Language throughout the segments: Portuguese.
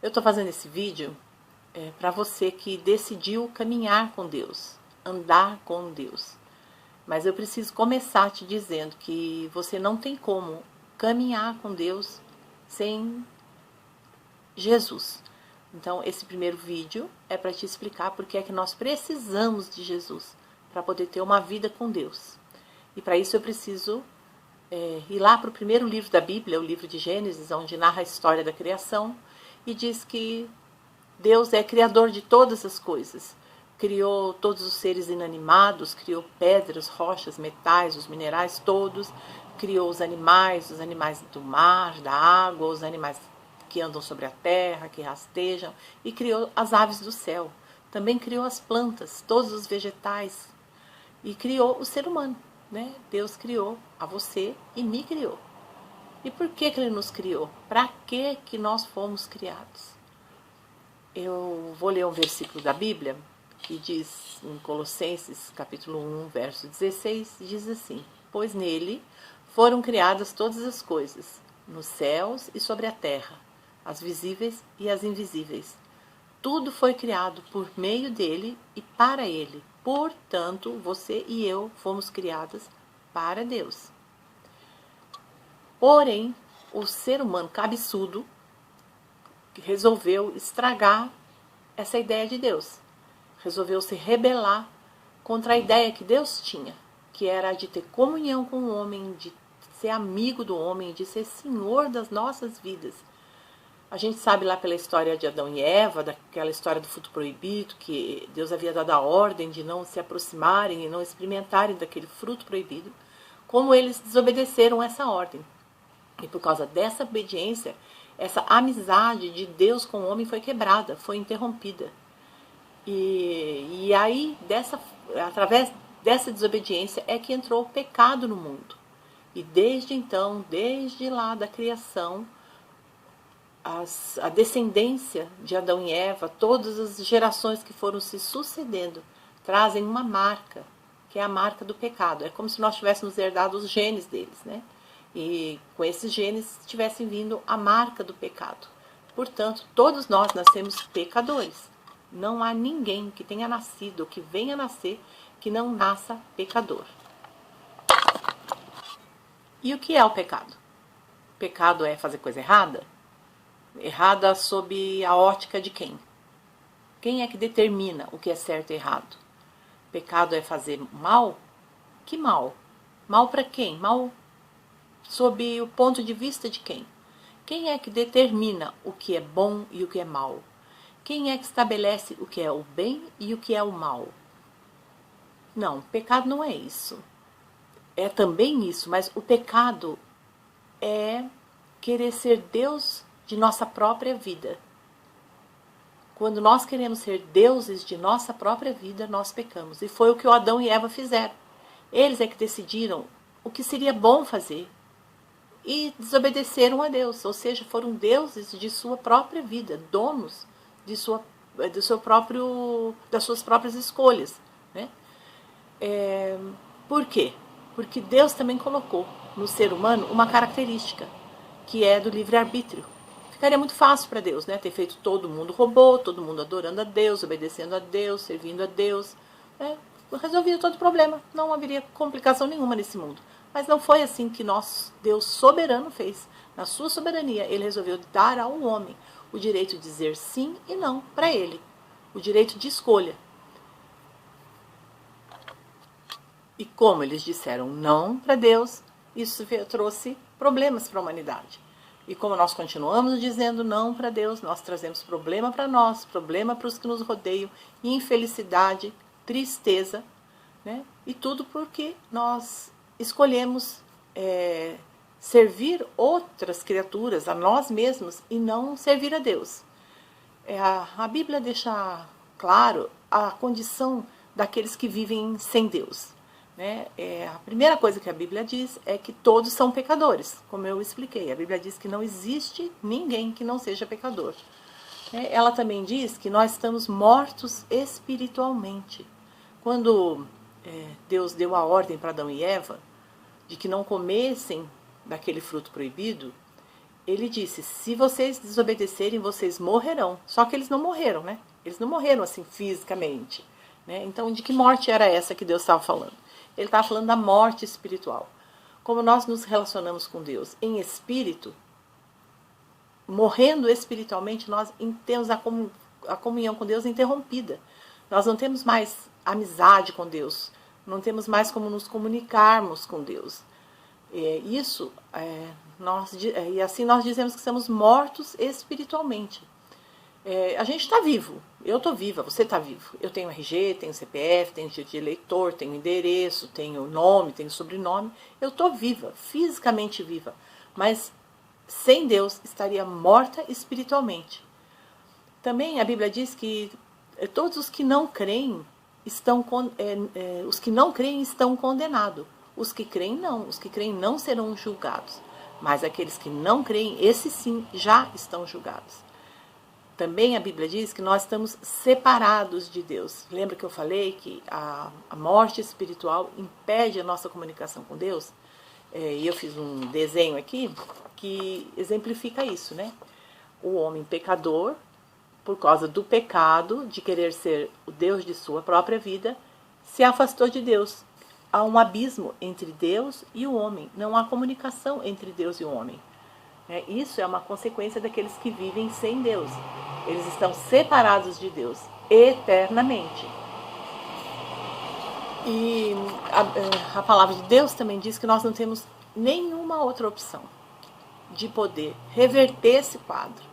Eu estou fazendo esse vídeo para você que decidiu caminhar com Deus, andar com Deus. Mas eu preciso começar te dizendo que você não tem como caminhar com Deus sem Jesus. Então, esse primeiro vídeo é para te explicar porque é que nós precisamos de Jesus para poder ter uma vida com Deus. E para isso eu preciso ir lá para o primeiro livro da Bíblia, o livro de Gênesis, onde narra a história da criação, e diz que Deus é criador de todas as coisas. Criou todos os seres inanimados, criou pedras, rochas, metais, os minerais todos, criou os animais do mar, da água, os animais que andam sobre a terra, que rastejam, e criou as aves do céu. Também criou as plantas, todos os vegetais, e criou o ser humano. Deus criou a você e me criou. E por que Ele nos criou? Para que nós fomos criados? Eu vou ler um versículo da Bíblia que diz em Colossenses capítulo 1, verso 16, diz assim: pois nele foram criadas todas as coisas, nos céus e sobre a terra, as visíveis e as invisíveis. Tudo foi criado por meio dele e para ele. Portanto, você e eu fomos criadas para Deus. Porém, o ser humano cabeçudo resolveu estragar essa ideia de Deus. Resolveu se rebelar contra a ideia que Deus tinha, que era de ter comunhão com o homem, de ser amigo do homem, de ser senhor das nossas vidas. A gente sabe lá pela história de Adão e Eva, daquela história do fruto proibido, que Deus havia dado a ordem de não se aproximarem e não experimentarem daquele fruto proibido, como eles desobedeceram essa ordem. E por causa dessa obediência, essa amizade de Deus com o homem foi quebrada, foi interrompida. E aí, através dessa desobediência, é que entrou o pecado no mundo. E desde então, desde lá da criação, a descendência de Adão e Eva, todas as gerações que foram se sucedendo, trazem uma marca, que é a marca do pecado. É como se nós tivéssemos herdado os genes deles, E com esses genes tivessem vindo a marca do pecado. Portanto, todos nós nascemos pecadores. Não há ninguém que tenha nascido ou que venha a nascer que não nasça pecador. E o que é o pecado? O pecado é fazer coisa errada? Errada sob a ótica de quem? Quem é que determina o que é certo e errado? Pecado é fazer mal? Que mal? Mal para quem? Mal sob o ponto de vista de quem? Quem é que determina o que é bom e o que é mal? Quem é que estabelece o que é o bem e o que é o mal? Não, pecado não é isso. É também isso, mas o pecado é querer ser Deus de nossa própria vida. Quando nós queremos ser deuses de nossa própria vida, nós pecamos. E foi o que o Adão e Eva fizeram. Eles é que decidiram o que seria bom fazer. E desobedeceram a Deus. Ou seja, foram deuses de sua própria vida, donos das suas próprias escolhas. Por quê? Porque Deus também colocou no ser humano uma característica, que é do livre-arbítrio. Ficaria muito fácil para Deus, ter feito todo mundo robô, todo mundo adorando a Deus, obedecendo a Deus, servindo a Deus. Resolvia todo o problema, não haveria complicação nenhuma nesse mundo. Mas não foi assim que Deus soberano fez. Na sua soberania, Ele resolveu dar ao homem o direito de dizer sim e não para ele. O direito de escolha. E como eles disseram não para Deus, isso trouxe problemas para a humanidade. E como nós continuamos dizendo não para Deus, nós trazemos problema para nós, problema para os que nos rodeiam, infelicidade, tristeza, E tudo porque nós escolhemos servir outras criaturas, a nós mesmos, e não servir a Deus. A Bíblia deixa claro a condição daqueles que vivem sem Deus. A primeira coisa que a Bíblia diz é que todos são pecadores, como eu expliquei. A Bíblia diz que não existe ninguém que não seja pecador. Ela também diz que nós estamos mortos espiritualmente. Quando Deus deu a ordem para Adão e Eva de que não comessem daquele fruto proibido, ele disse, se vocês desobedecerem, vocês morrerão. Só que eles não morreram, né? Eles não morreram assim fisicamente, né? Então, de que morte era essa que Deus estava falando? Ele estava falando da morte espiritual. Como nós nos relacionamos com Deus em espírito, morrendo espiritualmente, nós temos a comunhão com Deus interrompida. Nós não temos mais amizade com Deus, não temos mais como nos comunicarmos com Deus. E assim nós dizemos que estamos mortos espiritualmente. A gente está vivo, eu estou viva, você está vivo. Eu tenho RG, tenho CPF, tenho título de eleitor, tenho endereço, tenho nome, tenho sobrenome. Eu estou viva, fisicamente viva, mas sem Deus estaria morta espiritualmente. Também a Bíblia diz que todos os que não creem estão condenados. Os que creem não serão julgados. Mas aqueles que não creem, esses sim já estão julgados. Também a Bíblia diz que nós estamos separados de Deus. Lembra que eu falei que a morte espiritual impede a nossa comunicação com Deus? E eu fiz um desenho aqui que exemplifica isso, né? O homem pecador, por causa do pecado, de querer ser o Deus de sua própria vida, se afastou de Deus. Há um abismo entre Deus e o homem. Não há comunicação entre Deus e o homem. Isso é uma consequência daqueles que vivem sem Deus. Eles estão separados de Deus eternamente. E a palavra de Deus também diz que nós não temos nenhuma outra opção de poder reverter esse quadro,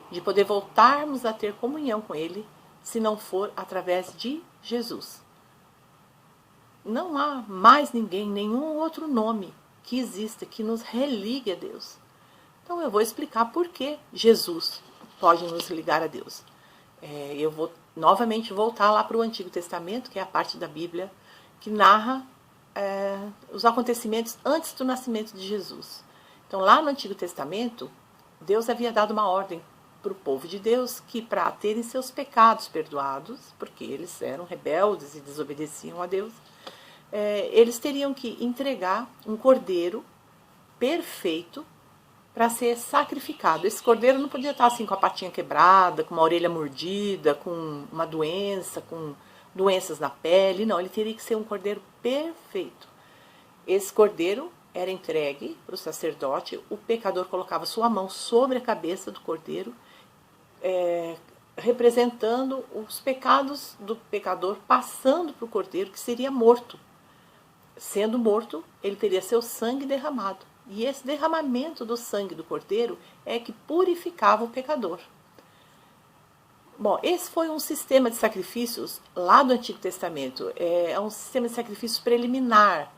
de poder voltarmos a ter comunhão com Ele, se não for através de Jesus. Não há mais ninguém, nenhum outro nome que exista que nos religue a Deus. Então eu vou explicar por que Jesus pode nos ligar a Deus. Eu vou novamente voltar lá para o Antigo Testamento, que é a parte da Bíblia que narra os acontecimentos antes do nascimento de Jesus. Então lá no Antigo Testamento, Deus havia dado uma ordem para o povo de Deus que, para terem seus pecados perdoados, porque eles eram rebeldes e desobedeciam a Deus, eles teriam que entregar um cordeiro perfeito para ser sacrificado. Esse cordeiro não podia estar assim com a patinha quebrada, com uma orelha mordida, com uma doença, com doenças na pele. Não, ele teria que ser um cordeiro perfeito. Esse cordeiro era entregue para o sacerdote, o pecador colocava sua mão sobre a cabeça do cordeiro, representando os pecados do pecador, passando para o cordeiro, que seria morto. Sendo morto, ele teria seu sangue derramado. E esse derramamento do sangue do cordeiro é que purificava o pecador. Bom, esse foi um sistema de sacrifícios lá do Antigo Testamento. É um sistema de sacrifícios preliminar,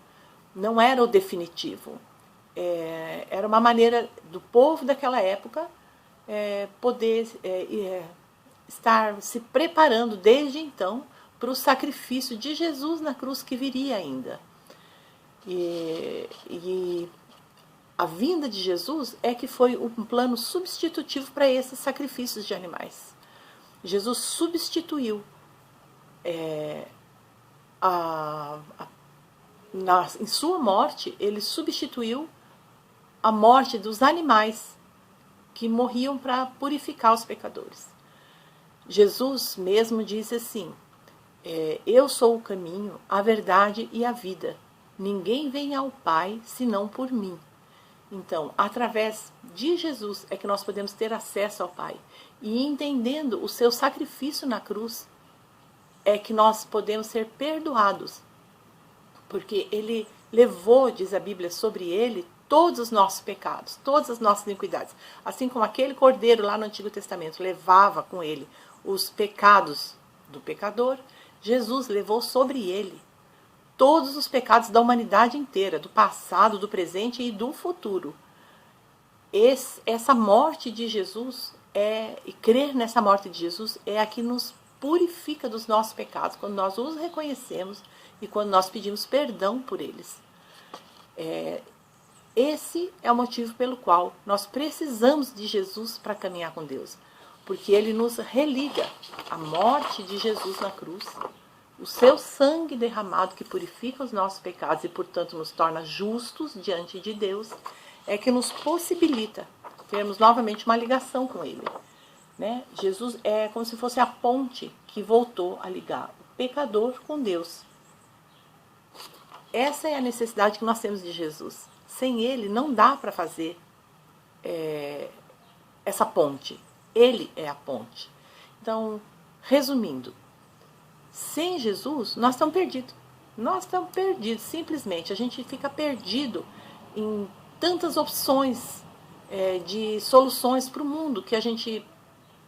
não era o definitivo. Era uma maneira do povo daquela época poder estar se preparando desde então para o sacrifício de Jesus na cruz que viria ainda. E a vinda de Jesus é que foi um plano substitutivo para esses sacrifícios de animais. Jesus substituiu em sua morte, ele substituiu a morte dos animais que morriam para purificar os pecadores. Jesus mesmo disse assim, eu sou o caminho, a verdade e a vida. Ninguém vem ao Pai senão por mim. Então, através de Jesus é que nós podemos ter acesso ao Pai. E entendendo o seu sacrifício na cruz, é que nós podemos ser perdoados. Porque ele levou, diz a Bíblia, sobre ele todos os nossos pecados, todas as nossas iniquidades. Assim como aquele cordeiro lá no Antigo Testamento levava com ele os pecados do pecador, Jesus levou sobre ele todos os pecados da humanidade inteira, do passado, do presente e do futuro. Essa morte de Jesus, e crer nessa morte de Jesus, é a que nos purifica dos nossos pecados, quando nós os reconhecemos e quando nós pedimos perdão por eles. Esse é o motivo pelo qual nós precisamos de Jesus para caminhar com Deus, porque ele nos religa a morte de Jesus na cruz, o seu sangue derramado que purifica os nossos pecados e, portanto, nos torna justos diante de Deus, é que nos possibilita termos novamente uma ligação com Ele. Né? Jesus é como se fosse a ponte que voltou a ligar o pecador com Deus. Essa é a necessidade que nós temos de Jesus. Sem Ele não dá para fazer essa ponte. Ele é a ponte. Então, resumindo, sem Jesus nós estamos perdidos. Nós estamos perdidos, simplesmente. A gente fica perdido em tantas opções de soluções para o mundo que a gente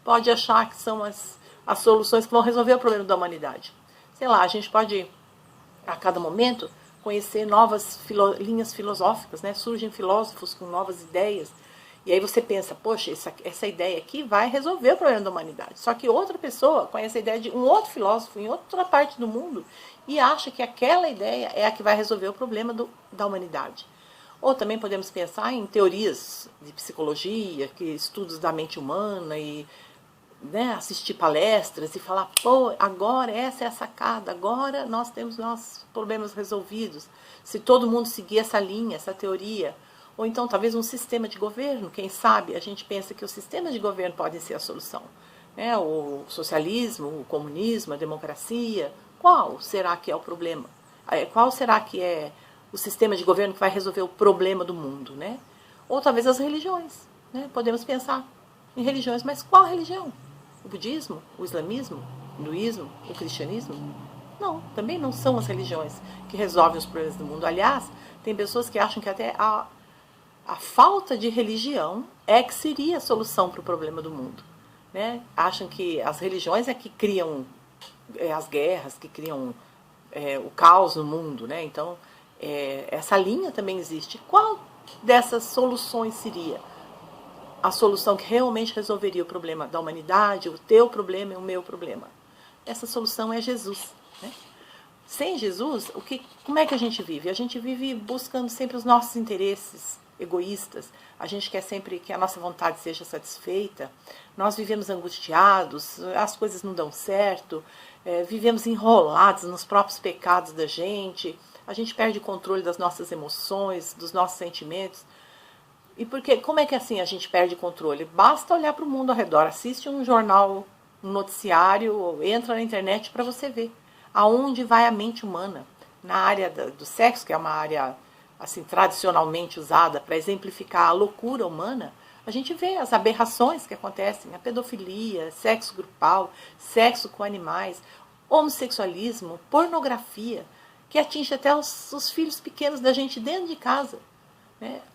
pode achar que são as soluções que vão resolver o problema da humanidade. Sei lá, a gente pode, a cada momento, conhecer novas linhas filosóficas, né? Surgem filósofos com novas ideias, e aí você pensa, poxa, essa ideia aqui vai resolver o problema da humanidade. Só que outra pessoa conhece a ideia de um outro filósofo em outra parte do mundo e acha que aquela ideia é a que vai resolver o problema da humanidade. Ou também podemos pensar em teorias de psicologia, que estudos da mente humana e assistir palestras e falar, pô, agora essa é a sacada, agora nós temos nossos problemas resolvidos. Se todo mundo seguir essa linha, essa teoria, ou então talvez um sistema de governo, quem sabe a gente pensa que os sistemas de governo podem ser a solução. Né? O socialismo, o comunismo, a democracia, qual será que é o problema? Qual será que é o sistema de governo que vai resolver o problema do mundo? Né? Ou talvez as religiões. Né? Podemos pensar em religiões, mas qual religião? O budismo, o islamismo, o hinduísmo, o cristianismo? Não, também não são as religiões que resolvem os problemas do mundo. Aliás, tem pessoas que acham que até a falta de religião é que seria a solução para o problema do mundo. Né? Acham que as religiões é que criam as guerras, que criam o caos no mundo. Né? Então, essa linha também existe. Qual dessas soluções seria a solução que realmente resolveria o problema da humanidade, o teu problema e o meu problema? Essa solução é Jesus. Né? Sem Jesus, como é que a gente vive? A gente vive buscando sempre os nossos interesses egoístas. A gente quer sempre que a nossa vontade seja satisfeita. Nós vivemos angustiados, as coisas não dão certo, vivemos enrolados nos próprios pecados da gente. A gente perde o controle das nossas emoções, dos nossos sentimentos. E como é que assim a gente perde controle? Basta olhar para o mundo ao redor, assiste um jornal, um noticiário, entra na internet para você ver aonde vai a mente humana. Na área do sexo, que é uma área assim, tradicionalmente usada para exemplificar a loucura humana, a gente vê as aberrações que acontecem, a pedofilia, sexo grupal, sexo com animais, homossexualismo, pornografia, que atinge até os filhos pequenos da gente dentro de casa.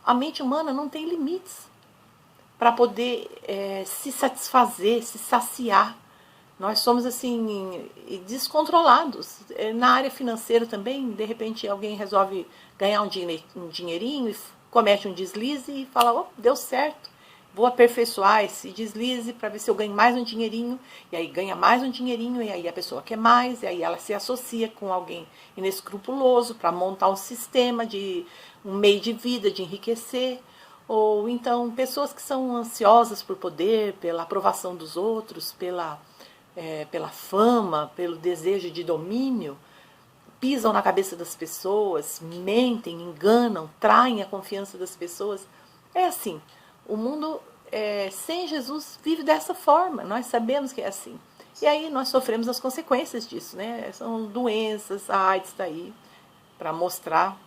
A mente humana não tem limites para poder se satisfazer, se saciar. Nós somos assim descontrolados. Na área financeira também, de repente alguém resolve ganhar um dinheirinho e comete um deslize e fala, oh, deu certo, vou aperfeiçoar esse deslize para ver se eu ganho mais um dinheirinho, e aí ganha mais um dinheirinho, e aí a pessoa quer mais, e aí ela se associa com alguém inescrupuloso para montar um sistema um meio de vida, de enriquecer. Ou então pessoas que são ansiosas por poder, pela aprovação dos outros, pela fama, pelo desejo de domínio, pisam na cabeça das pessoas, mentem, enganam, traem a confiança das pessoas. É assim, o mundo sem Jesus vive dessa forma, nós sabemos que é assim. E aí nós sofremos as consequências disso, né? São doenças, a AIDS está aí para mostrar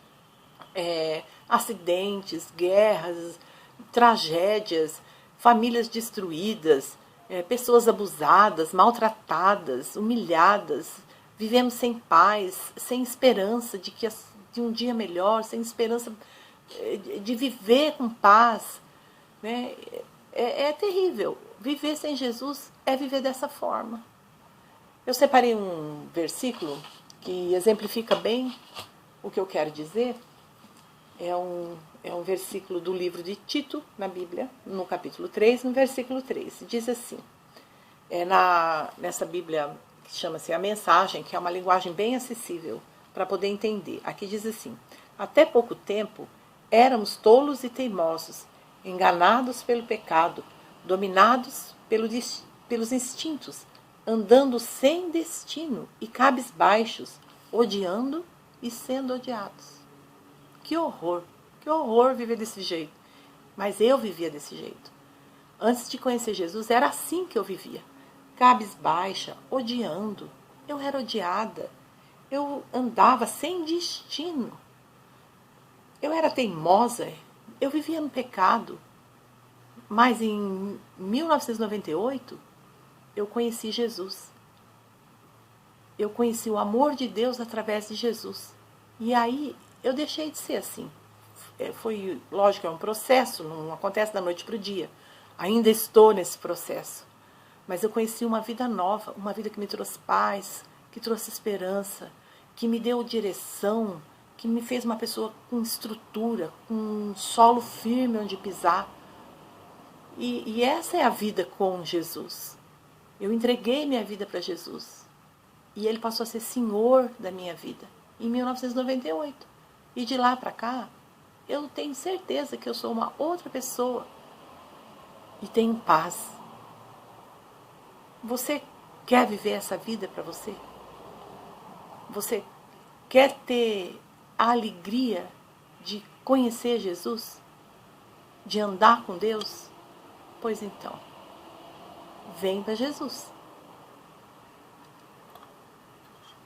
acidentes, guerras, tragédias, famílias destruídas, pessoas abusadas, maltratadas, humilhadas. Vivemos sem paz, sem esperança de um dia melhor, sem esperança de viver com paz. Né? É terrível. Viver sem Jesus é viver dessa forma. Eu separei um versículo que exemplifica bem o que eu quero dizer. É um versículo do livro de Tito, na Bíblia, no capítulo 3, no versículo 3. Diz assim, nessa Bíblia que chama-se A Mensagem, que é uma linguagem bem acessível para poder entender. Aqui diz assim, até pouco tempo éramos tolos e teimosos, enganados pelo pecado, dominados pelos instintos, andando sem destino e cabisbaixos, odiando e sendo odiados. Que horror viver desse jeito. Mas eu vivia desse jeito. Antes de conhecer Jesus, era assim que eu vivia. Cabisbaixa, odiando. Eu era odiada. Eu andava sem destino. Eu era teimosa. Eu vivia no pecado. Mas em 1998, eu conheci Jesus. Eu conheci o amor de Deus através de Jesus. E aí eu deixei de ser assim. Foi, lógico, é um processo, não acontece da noite para o dia. Ainda estou nesse processo. Mas eu conheci uma vida nova, uma vida que me trouxe paz, que trouxe esperança, que me deu direção, que me fez uma pessoa com estrutura, com um solo firme onde pisar. E essa é a vida com Jesus. Eu entreguei minha vida para Jesus. E Ele passou a ser Senhor da minha vida em 1998. E de lá para cá, eu tenho certeza que eu sou uma outra pessoa. E tenho paz. Você quer viver essa vida para você? Você quer ter a alegria de conhecer Jesus? De andar com Deus? Pois então, vem para Jesus.